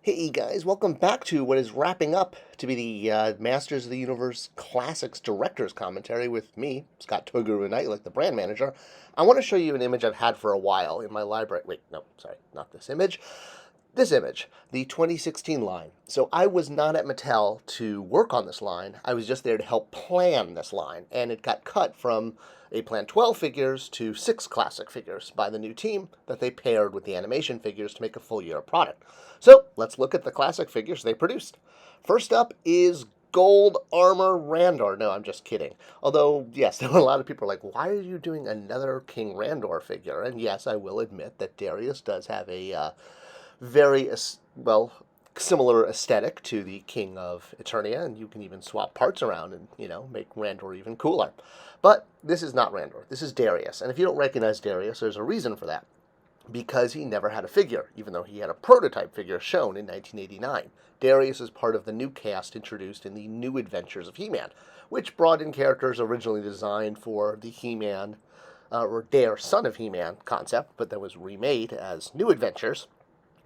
Hey guys, welcome back to what is wrapping up to be the Masters of the Universe Classics Director's Commentary with me, Scott Toy Guru Neitlich, the brand manager. I want to show you an image I've had for a while in my library. Wait, no, sorry, not this image. This image, the 2016 line. So I was not at Mattel to work on this line. I was just there to help plan this line, and it got cut from a planned 12 figures to 6 classic figures by the new team that they paired with the animation figures to make a full year product. So let's look at the classic figures they produced. First up is Gold Armor Randor. No, I'm just kidding. Although, yes, there were a lot of people like, why are you doing another King Randor figure? And yes, I will admit that Darius does have a very, well, similar aesthetic to the King of Eternia, and you can even swap parts around and, make Randor even cooler. But this is not Randor. This is Darius. And if you don't recognize Darius, there's a reason for that. Because he never had a figure, even though he had a prototype figure shown in 1989. Darius is part of the new cast introduced in the New Adventures of He-Man, which brought in characters originally designed for the He-Man, or Dare Son of He-Man concept, but that was remade as New Adventures,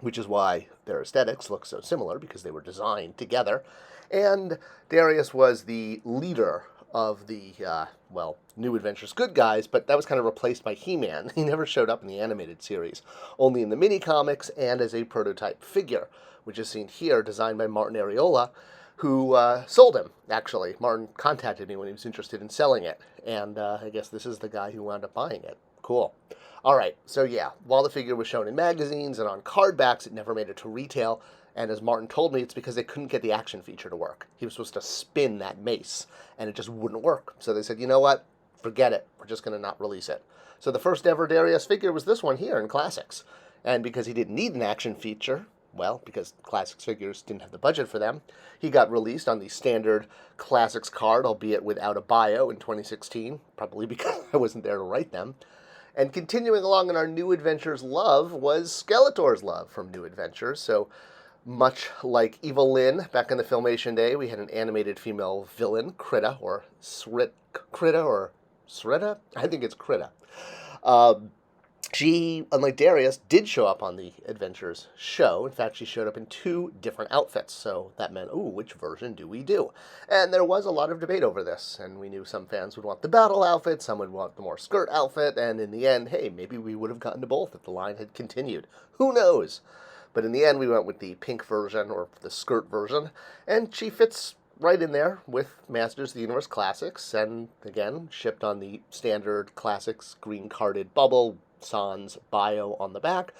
which is why their aesthetics look so similar, because they were designed together. And Darius was the leader of the, New Adventures good guys, but that was kind of replaced by He-Man. He never showed up in the animated series, only in the mini-comics and as a prototype figure, which is seen here, designed by Martin Areola, who sold him, actually. Martin contacted me when he was interested in selling it, and I guess this is the guy who wound up buying it. Cool. All right, so yeah, while the figure was shown in magazines and on card backs, it never made it to retail. And as Martin told me, it's because they couldn't get the action feature to work. He was supposed to spin that mace, and it just wouldn't work. So they said, you know what? Forget it. We're just going to not release it. So the first ever Darius figure was this one here in Classics. And because he didn't need an action feature, well, because Classics figures didn't have the budget for them, he got released on the standard Classics card, albeit without a bio in 2016, probably because I wasn't there to write them. And continuing along in our New Adventures love was Skeletor's love from New Adventures. So much like Evil Lynn back in the Filmation day, we had an animated female villain, Critta, or Srita? I think it's Critta. She, unlike Darius, did show up on the Adventures show. In fact, she showed up in 2 different outfits, so that meant, ooh, which version do we do? And there was a lot of debate over this, and we knew some fans would want the battle outfit, some would want the more skirt outfit, and in the end, hey, maybe we would have gotten to both if the line had continued. Who knows? But in the end, we went with the pink version, or the skirt version, and she fits right in there with Masters of the Universe Classics, and again, shipped on the standard Classics green carded bubble, sans bio on the back,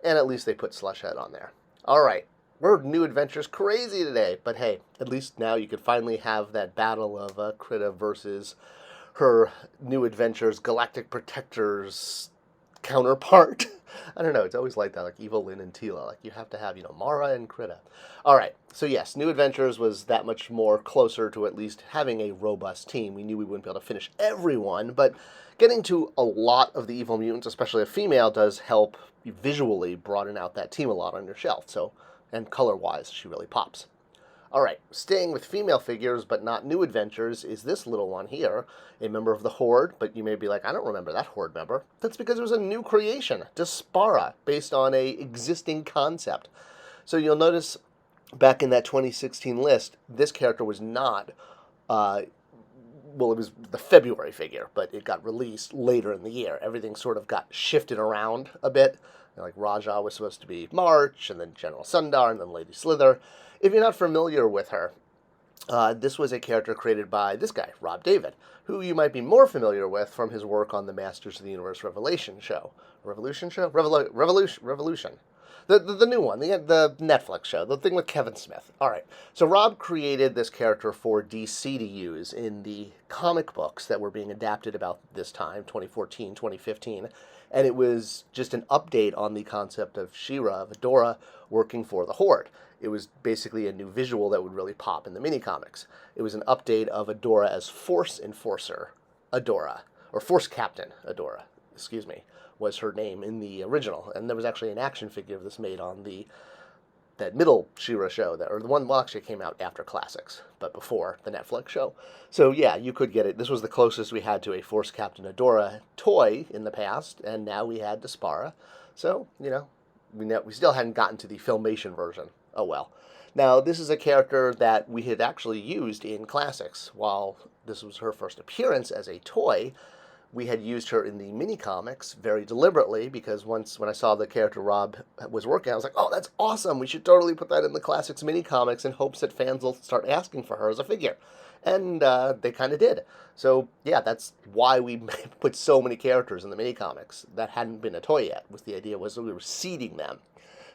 and at least they put Slushhead on there. Alright, we're New Adventures crazy today, but hey, at least now you can finally have that battle of Critta versus her New Adventures Galactic Protectors counterpart. I don't know, it's always like that, like Evil Lynn and Tila. Like, you have to have, Mara and Critta. Alright, so yes, New Adventures was that much more closer to at least having a robust team. We knew we wouldn't be able to finish everyone, but getting to a lot of the evil mutants, especially a female, does help visually broaden out that team a lot on your shelf. So, and color-wise, she really pops. Alright, staying with female figures, but not New Adventures, is this little one here, a member of the Horde, but you may be like, I don't remember that Horde member. That's because it was a new creation, Despara, based on a existing concept. So you'll notice, back in that 2016 list, this character was not, it was the February figure, but it got released later in the year. Everything sort of got shifted around a bit. Like Raja was supposed to be March, and then General Sundar, and then Lady Slither. If you're not familiar with her, this was a character created by this guy, Rob David, who you might be more familiar with from his work on the Masters of the Universe Revelation show. Revolution show? Revolution. The new one, the Netflix show, the thing with Kevin Smith. All right, so Rob created this character for DC to use in the comic books that were being adapted about this time, 2014, 2015, and it was just an update on the concept of She-Ra, of Adora, working for the Horde. It was basically a new visual that would really pop in the mini-comics. It was an update of Adora as Force Enforcer Adora, or Force Captain Adora, was her name in the original. And there was actually an action figure of this made on that middle She-Ra show, or the one actually came out after Classics, but before the Netflix show. So yeah, you could get it. This was the closest we had to a Force Captain Adora toy in the past, and now we had Despara. So, we still hadn't gotten to the Filmation version Oh well. Now, this is a character that we had actually used in Classics. While this was her first appearance as a toy, we had used her in the mini comics very deliberately, because once when I saw the character Rob was working, I was like, oh, that's awesome. We should totally put that in the Classics mini comics in hopes that fans will start asking for her as a figure. And they kind of did. So, yeah, that's why we put so many characters in the mini comics that hadn't been a toy yet. The idea was that we were seeding them.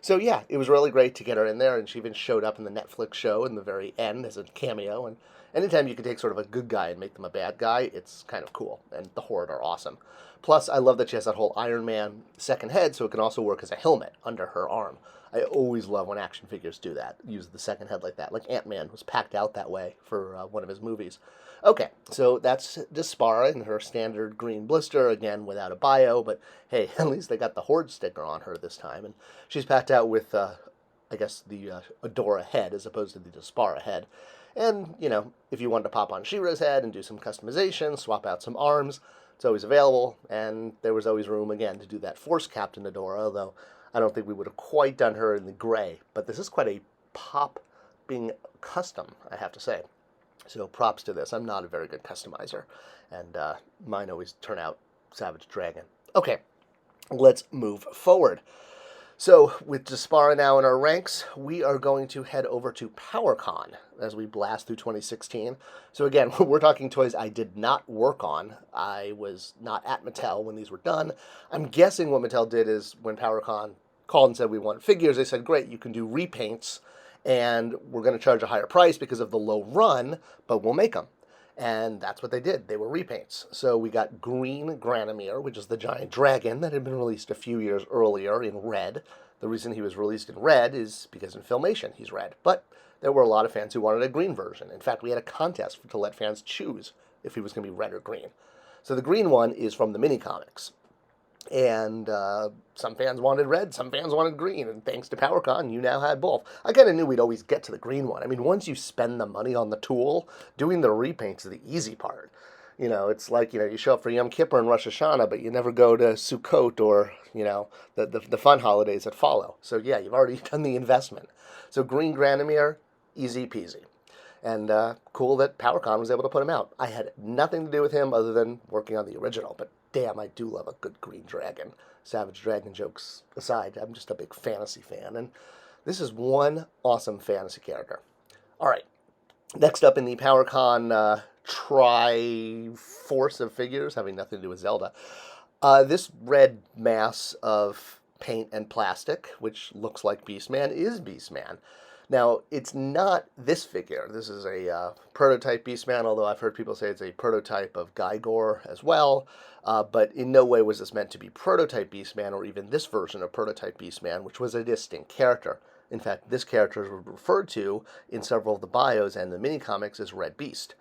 So, yeah, it was really great to get her in there, and she even showed up in the Netflix show in the very end as a cameo. And anytime you can take sort of a good guy and make them a bad guy, it's kind of cool. And the Horde are awesome. Plus, I love that she has that whole Iron Man second head, so it can also work as a helmet under her arm. I always love when action figures do that, use the second head like that. Like Ant-Man was packed out that way for one of his movies. Okay, so that's Despara in her standard green blister, again without a bio, but hey, at least they got the Horde sticker on her this time. And she's packed out with, I guess, the Adora head as opposed to the Despara head. And, you know, if you wanted to pop on She-Ra's head and do some customization, swap out some arms, it's always available. And there was always room, again, to do that Force Captain Adora, although I don't think we would have quite done her in the gray. But this is quite a pop being custom, I have to say. So props to this. I'm not a very good customizer, and mine always turn out Savage Dragon. Okay, let's move forward. So with Despara now in our ranks, we are going to head over to Power Con as we blast through 2016. So again, we're talking toys I did not work on. I was not at Mattel when these were done. I'm guessing what Mattel did is when Power Con called and said we want figures, they said, great, you can do repaints, and we're going to charge a higher price because of the low run, but we'll make them. And that's what they did. They were repaints. So we got green Granamyr, which is the giant dragon that had been released a few years earlier in red. The reason he was released in red is because in Filmation he's red. But there were a lot of fans who wanted a green version. In fact, we had a contest to let fans choose if he was going to be red or green. So the green one is from the mini comics. And some fans wanted red, some fans wanted green, and thanks to PowerCon, you now had both. I kind of knew we'd always get to the green one. I mean, once you spend the money on the tool, doing the repaints is the easy part. You know, it's like, you show up for Yom Kippur and Rosh Hashanah, but you never go to Sukkot or, the fun holidays that follow. So, yeah, you've already done the investment. So, green Granamyr, easy peasy. And cool that PowerCon was able to put him out. I had nothing to do with him other than working on the original, but damn, I do love a good green dragon. Savage Dragon jokes aside, I'm just a big fantasy fan, and this is one awesome fantasy character. All right, next up in the PowerCon tri-force of figures, having nothing to do with Zelda, this red mass of paint and plastic, which looks like Beastman, is Beastman. Now, it's not this figure. This is a prototype Beastman, although I've heard people say it's a prototype of Gygor as well. But in no way was this meant to be prototype Beastman or even this version of prototype Beastman, which was a distinct character. In fact, this character is referred to in several of the bios and the mini-comics as Red Beast.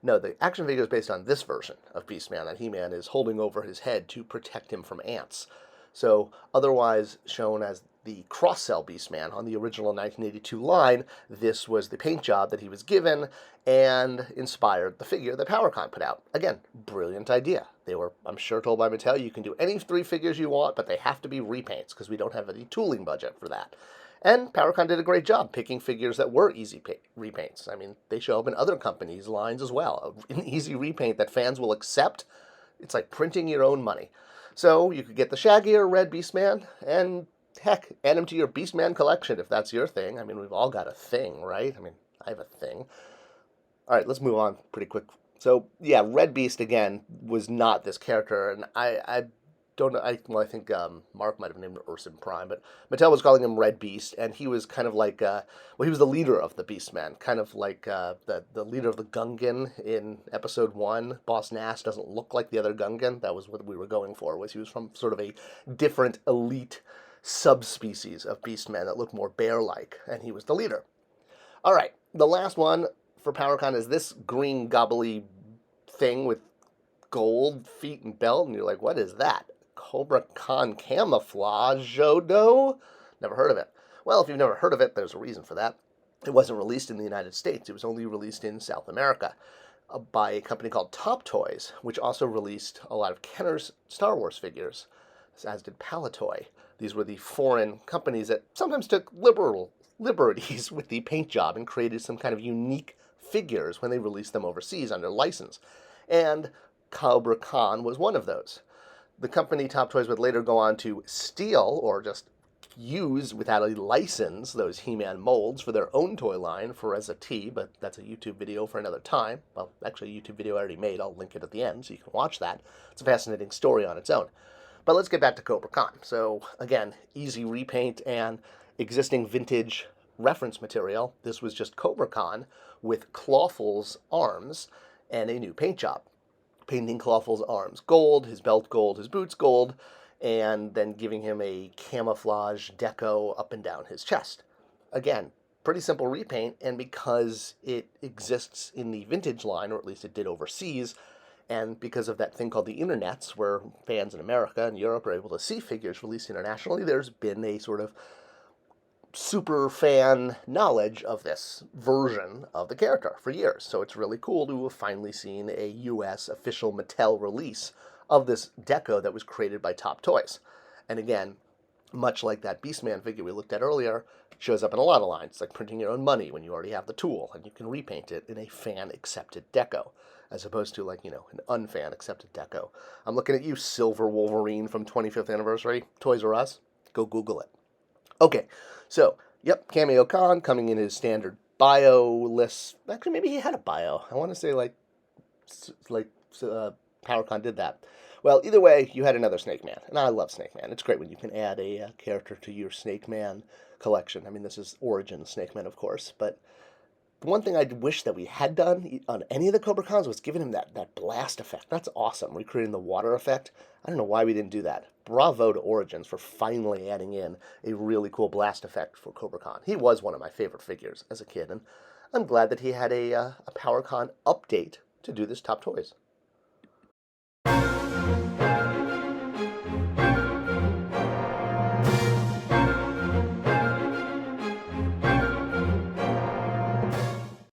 No, the action figure is based on this version of Beastman that He-Man is holding over his head to protect him from ants. So, otherwise shown as the cross-cell Beastman on the original 1982 line, this was the paint job that he was given and inspired the figure that PowerCon put out. Again, brilliant idea. They were, I'm sure, told by Mattel, you can do any 3 figures you want, but they have to be repaints because we don't have any tooling budget for that. And PowerCon did a great job picking figures that were easy repaints. I mean, they show up in other companies' lines as well. An easy repaint that fans will accept. It's like printing your own money. So you could get the shaggier Red Beastman, and heck, add him to your Beastman collection if that's your thing. I mean, we've all got a thing, right? I mean, I have a thing. All right, let's move on pretty quick. So, yeah, Red Beast, again, was not this character, and I don't know, I think Mark might have named him Urson Prime, but Mattel was calling him Red Beast, and he was kind of like, he was the leader of the Beastmen, kind of like the leader of the Gungan in Episode 1. Boss Nass doesn't look like the other Gungan. That was what we were going for, was he was from sort of a different elite subspecies of Beastmen that looked more bear-like, and he was the leader. All right, the last one for PowerCon is this green gobbly thing with gold feet and belt, and you're like, what is that? Cobra Khan Camouflage Jodo? Never heard of it. Well, if you've never heard of it, there's a reason for that. It wasn't released in the United States. It was only released in South America by a company called Top Toys, which also released a lot of Kenner's Star Wars figures, as did Palitoy. These were the foreign companies that sometimes took liberal liberties with the paint job and created some kind of unique figures when they released them overseas under license. And Camo Khan was one of those. The company Top Toys would later go on to steal or just use without a license those He-Man molds for their own toy line for as a T, but that's a YouTube video for another time. Well, actually a YouTube video I already made. I'll link it at the end so you can watch that. It's a fascinating story on its own. But let's get back to Camo Khan. So again, easy repaint and existing vintage reference material. This was just Camo Khan with Clawful's arms and a new paint job. Painting Clawful's arms gold, his belt gold, his boots gold, and then giving him a camouflage deco up and down his chest. Again, pretty simple repaint, and because it exists in the vintage line, or at least it did overseas, and because of that thing called the internets, where fans in America and Europe are able to see figures released internationally, there's been a sort of super fan knowledge of this version of the character for years. So it's really cool to have finally seen a U.S. official Mattel release of this deco that was created by Top Toys. And again, much like that Beastman figure we looked at earlier, it shows up in a lot of lines. It's like printing your own money when you already have the tool, and you can repaint it in a fan-accepted deco, as opposed to, like, an unfan-accepted deco. I'm looking at you, Silver Wolverine from 25th Anniversary, Toys R Us. Go Google it. Okay, so, yep, Camo Khan coming in his standard bio-less. Actually, maybe he had a bio. I want to say, PowerCon did that. Well, either way, you had another Snake Man, and I love Snake Man. It's great when you can add a character to your Snake Man collection. I mean, this is Origin Snake Man, of course, but the one thing I wish that we had done on any of the Camo Khans was giving him that blast effect. That's awesome, recreating the water effect. I don't know why we didn't do that. Bravo to Origins for finally adding in a really cool blast effect for Camo Khan. He was one of my favorite figures as a kid, and I'm glad that he had a PowerCon update to do this Top Toys.